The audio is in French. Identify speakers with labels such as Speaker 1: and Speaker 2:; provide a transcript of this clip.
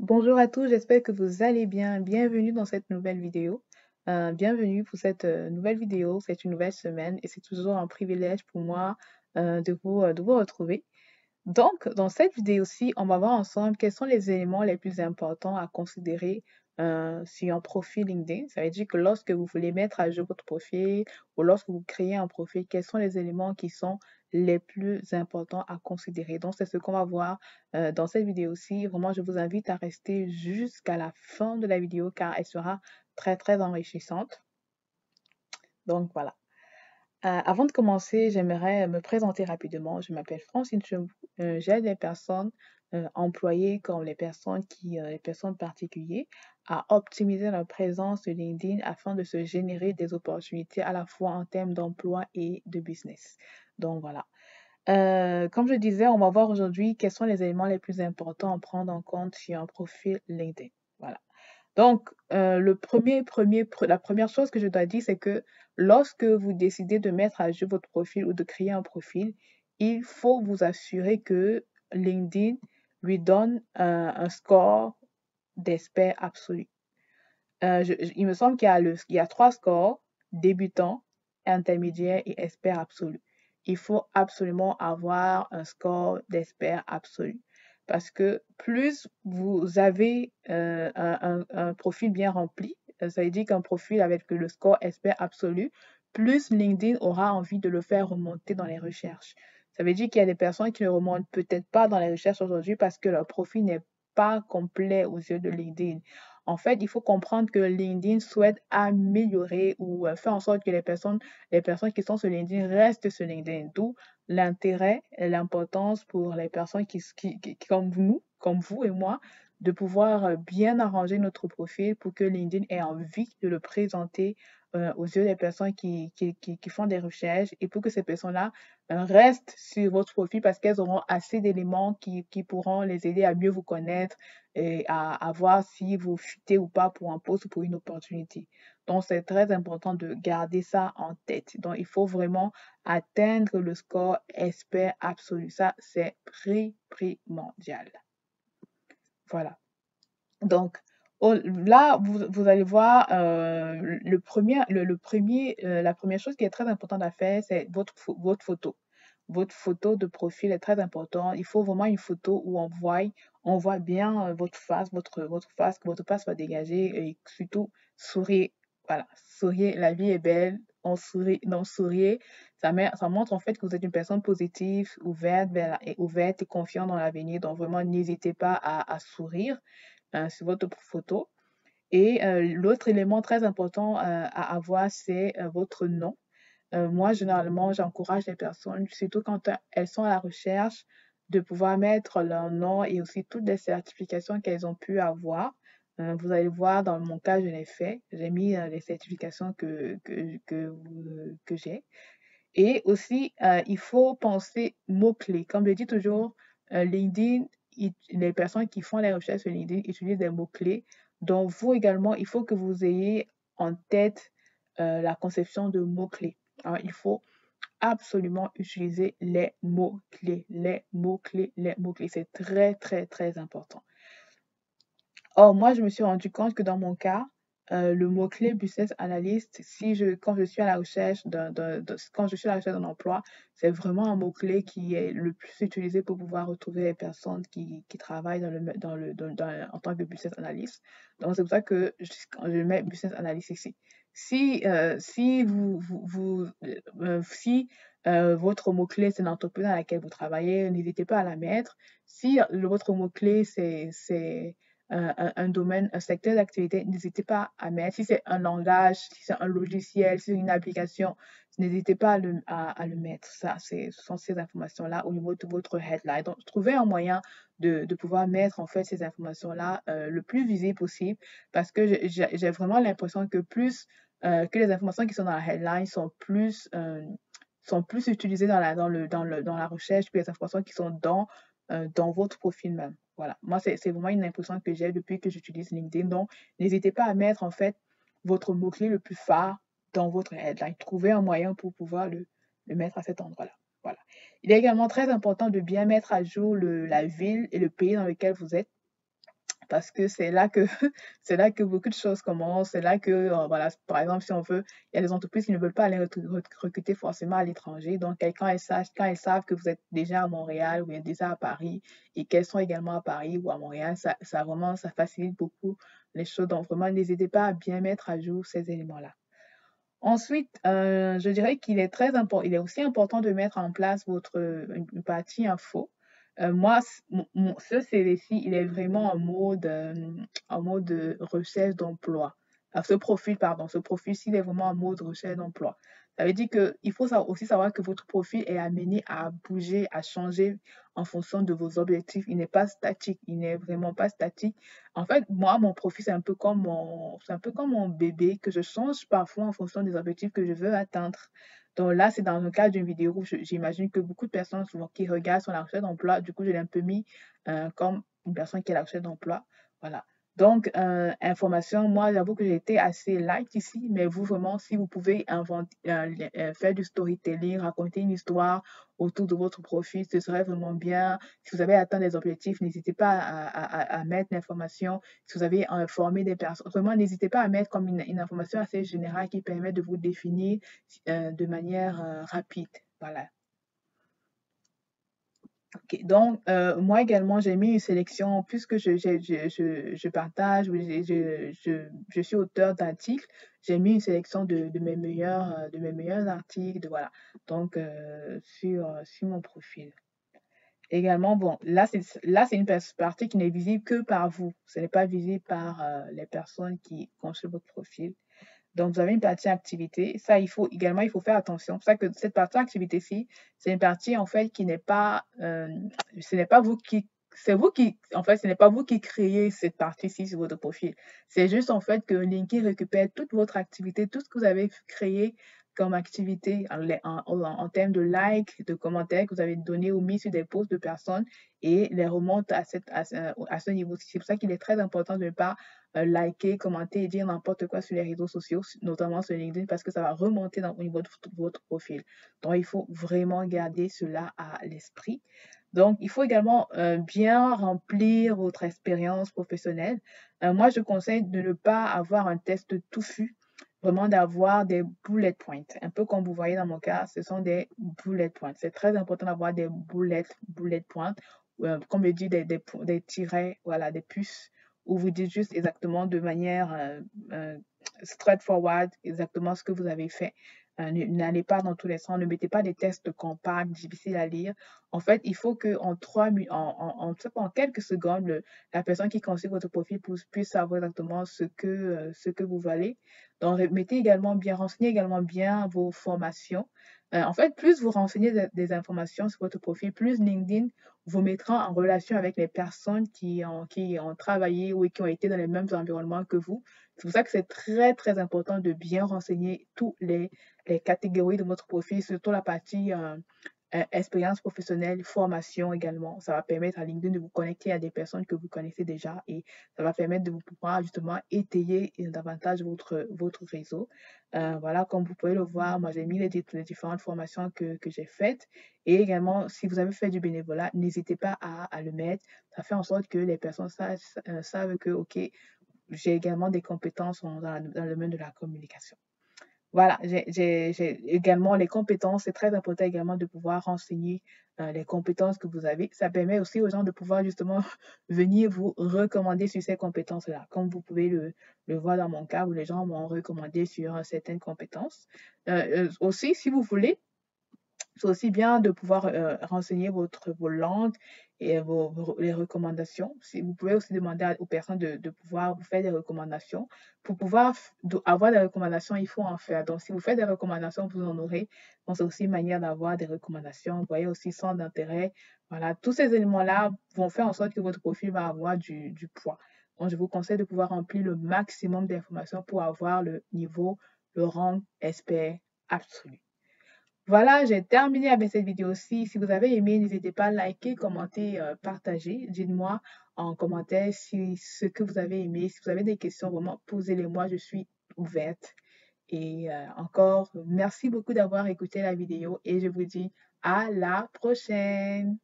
Speaker 1: Bonjour à tous, j'espère que vous allez bien. Bienvenue dans cette nouvelle vidéo. Bienvenue pour cette nouvelle vidéo. C'est une nouvelle semaine et c'est toujours un privilège pour moi de vous retrouver. Donc, dans cette vidéo-ci, on va voir ensemble quels sont les éléments les plus importants à considérer sur un profil LinkedIn. Ça veut dire que lorsque vous voulez mettre à jour votre profil ou lorsque vous créez un profil, quels sont les éléments qui sont les plus importants à considérer. Donc, c'est ce qu'on va voir dans cette vidéo-ci. Vraiment, je vous invite à rester jusqu'à la fin de la vidéo car elle sera très, très enrichissante. Donc, voilà. Avant de commencer, j'aimerais me présenter rapidement. Je m'appelle Francine Chemou. J'aide les personnes employées comme les personnes particulières à optimiser leur présence sur LinkedIn afin de se générer des opportunités à la fois en termes d'emploi et de business. Donc voilà. Comme je disais, on va voir aujourd'hui quels sont les éléments les plus importants à prendre en compte sur un profil LinkedIn. Voilà. Donc, la première chose que je dois dire, c'est que lorsque vous décidez de mettre à jour votre profil ou de créer un profil, il faut vous assurer que LinkedIn lui donne un score d'expert absolu. Il me semble il y a trois scores, débutant, intermédiaire et expert absolu. Il faut absolument avoir un score d'expert absolu. Parce que plus vous avez un profil bien rempli, ça veut dire qu'un profil avec le score expert absolu, plus LinkedIn aura envie de le faire remonter dans les recherches. Ça veut dire qu'il y a des personnes qui ne remontent peut-être pas dans les recherches aujourd'hui parce que leur profil n'est pas complet aux yeux de LinkedIn. En fait, il faut comprendre que LinkedIn souhaite améliorer ou faire en sorte que les personnes qui sont sur LinkedIn restent sur LinkedIn. D'où l'intérêt et l'importance pour les personnes comme vous et moi, de pouvoir bien arranger notre profil pour que LinkedIn ait envie de le présenter aux yeux des personnes qui font des recherches et pour que ces personnes-là restent sur votre profil parce qu'elles auront assez d'éléments qui pourront les aider à mieux vous connaître et à voir si vous futez ou pas pour un poste ou pour une opportunité. Donc, c'est très important de garder ça en tête. Donc, il faut vraiment atteindre le score expert absolu. Ça, c'est primordial. Voilà. Donc, là, vous allez voir, la première chose qui est très importante à faire, c'est votre photo. Votre photo de profil est très important. Il faut vraiment une photo où on voit bien que votre face va dégager et surtout sourire. Voilà, souriez, la vie est belle. On sourit, non, souriez. Ça montre en fait que vous êtes une personne positive, ouverte et confiante dans l'avenir. Donc vraiment, n'hésitez pas à sourire sur votre photo. Et l'autre élément très important à avoir, c'est votre nom. Moi, généralement, j'encourage les personnes, surtout quand elles sont à la recherche, de pouvoir mettre leur nom et aussi toutes les certifications qu'elles ont pu avoir. Vous allez voir, dans mon cas, je l'ai fait. J'ai mis les certifications que j'ai. Et aussi, il faut penser mots-clés. Comme je dis toujours, LinkedIn, les personnes qui font les recherches sur LinkedIn utilisent des mots-clés. Donc, vous également, il faut que vous ayez en tête la conception de mots-clés. Alors, il faut absolument utiliser les mots-clés, les mots-clés, les mots-clés. C'est très, très, très important. Or, moi, je me suis rendu compte que dans mon cas, le mot-clé business analyst, quand je suis à la recherche quand je suis à la recherche d'un emploi, c'est vraiment un mot-clé qui est le plus utilisé pour pouvoir retrouver les personnes qui travaillent en tant que business analyst. Donc, c'est pour ça que quand je mets business analyst ici. Si votre mot-clé, c'est l'entreprise dans laquelle vous travaillez, n'hésitez pas à la mettre. Si votre mot-clé, c'est un domaine, un secteur d'activité, n'hésitez pas à mettre. Si c'est un langage, si c'est un logiciel, si c'est une application, n'hésitez pas à le mettre. Ce sont ces informations-là au niveau de votre headline. Donc, trouvez un moyen de pouvoir mettre en fait ces informations-là le plus visible possible parce que j'ai vraiment l'impression que que les informations qui sont dans la headline sont plus utilisées dans la recherche que les informations qui sont dans votre profil même. Voilà, moi, c'est vraiment une impression que j'ai depuis que j'utilise LinkedIn. Donc, n'hésitez pas à mettre en fait votre mot-clé le plus phare dans votre headline. Trouvez un moyen pour pouvoir le mettre à cet endroit-là. Voilà. Il est également très important de bien mettre à jour la ville et le pays dans lequel vous êtes parce que c'est là que c'est là que beaucoup de choses commencent. C'est là que, voilà, par exemple, si on veut il y a des entreprises qui ne veulent pas aller recruter forcément à l'étranger. Donc, quand elles savent que vous êtes déjà à Montréal ou bien déjà à Paris et qu'elles sont également à Paris ou à Montréal, ça vraiment, ça facilite beaucoup les choses. Donc, vraiment, n'hésitez pas à bien mettre à jour ces éléments-là. Ensuite, je dirais il est aussi important de mettre en place une partie info. Moi, ce CV-ci, il est vraiment en mode recherche d'emploi. Ce profil, pardon, ce profil-ci, il est vraiment en mode recherche d'emploi. Ça veut dire qu'il faut aussi savoir que votre profil est amené à bouger, à changer en fonction de vos objectifs. Il n'est pas statique, il n'est vraiment pas statique. En fait, moi, mon profil, c'est un peu comme mon bébé que je change parfois en fonction des objectifs que je veux atteindre. Donc là, c'est dans le cadre d'une vidéo où j'imagine que beaucoup de personnes souvent qui regardent sur la recherche d'emploi, du coup, je l'ai un peu mis comme une personne qui est à la recherche d'emploi. Voilà. Donc, information, moi, j'avoue que j'ai été assez light ici, mais vous, vraiment, si vous pouvez faire du storytelling, raconter une histoire autour de votre profil, ce serait vraiment bien. Si vous avez atteint des objectifs, n'hésitez pas à mettre l'information. Si vous avez formé des personnes, vraiment, n'hésitez pas à mettre comme une information assez générale qui permet de vous définir de manière rapide. Voilà. Ok, donc, moi également, j'ai mis une sélection, puisque je partage, ou je suis auteur d'articles, j'ai mis une sélection de mes meilleurs articles, voilà, donc sur mon profil. Également, bon, là, c'est une partie qui n'est visible que par vous. Ce n'est pas visible par les personnes qui consultent votre profil. Donc, vous avez une partie activité. Ça, il faut faire attention. C'est pour ça que cette partie activité-ci, c'est une partie, en fait, qui n'est pas, ce n'est pas vous qui, c'est vous qui, en fait, ce n'est pas vous qui créez cette partie-ci sur votre profil. C'est juste, en fait, que LinkedIn récupère toute votre activité, tout ce que vous avez créé comme activité en termes de likes, de commentaires que vous avez donné ou mis sur des posts de personnes et les remonte à ce niveau-ci. C'est pour ça qu'il est très important de ne pas liker, commenter et dire n'importe quoi sur les réseaux sociaux, notamment sur LinkedIn, parce que ça va remonter au niveau de votre profil. Donc, il faut vraiment garder cela à l'esprit. Donc, il faut également bien remplir votre expérience professionnelle. Moi, je conseille de ne pas avoir un test touffu, vraiment d'avoir des bullet points. Un peu comme vous voyez dans mon cas, ce sont des bullet points. C'est très important d'avoir des bullet points, comme je dis, des tirets, voilà, des puces où vous dites juste exactement de manière straightforward, exactement ce que vous avez fait. N'allez pas dans tous les sens, ne mettez pas des textes compacts, difficiles à lire. En fait, il faut que en quelques secondes, la personne qui consulte votre profil puisse savoir exactement ce que vous valez. Donc, renseignez également bien vos formations. En fait, plus vous renseignez des informations sur votre profil, plus LinkedIn vous mettra en relation avec les personnes qui ont travaillé ou qui ont été dans les mêmes environnements que vous. C'est pour ça que c'est très, très important de bien renseigner toutes les catégories de votre profil, surtout la partie expérience professionnelle, formation également. Ça va permettre à LinkedIn de vous connecter à des personnes que vous connaissez déjà et ça va permettre de vous pouvoir justement étayer davantage votre réseau. Voilà, comme vous pouvez le voir, moi j'ai mis les différentes formations que j'ai faites et également, si vous avez fait du bénévolat, n'hésitez pas à le mettre. Ça fait en sorte que les personnes savent que, OK, j'ai également des compétences dans le domaine de la communication. Voilà, j'ai également les compétences. C'est très important également de pouvoir renseigner les compétences que vous avez. Ça permet aussi aux gens de pouvoir justement venir vous recommander sur ces compétences-là. Comme vous pouvez le voir dans mon cas où les gens m'ont recommandé sur certaines compétences. Aussi, si vous voulez, c'est aussi bien de pouvoir renseigner vos langues et les recommandations. Vous pouvez aussi demander aux personnes de pouvoir vous faire des recommandations. Pour pouvoir avoir des recommandations, il faut en faire. Donc, si vous faites des recommandations, vous en aurez. Donc, c'est aussi une manière d'avoir des recommandations. Vous voyez aussi sans d'intérêt. Voilà, tous ces éléments-là vont faire en sorte que votre profil va avoir du poids. Donc, je vous conseille de pouvoir remplir le maximum d'informations pour avoir le niveau, le rang expert absolu. Voilà, j'ai terminé avec cette vidéo-ci. Si vous avez aimé, n'hésitez pas à liker, commenter, partager. Dites-moi en commentaire ce que vous avez aimé. Si vous avez des questions, vraiment, posez-les-moi. Je suis ouverte. Et encore, merci beaucoup d'avoir écouté la vidéo et je vous dis à la prochaine.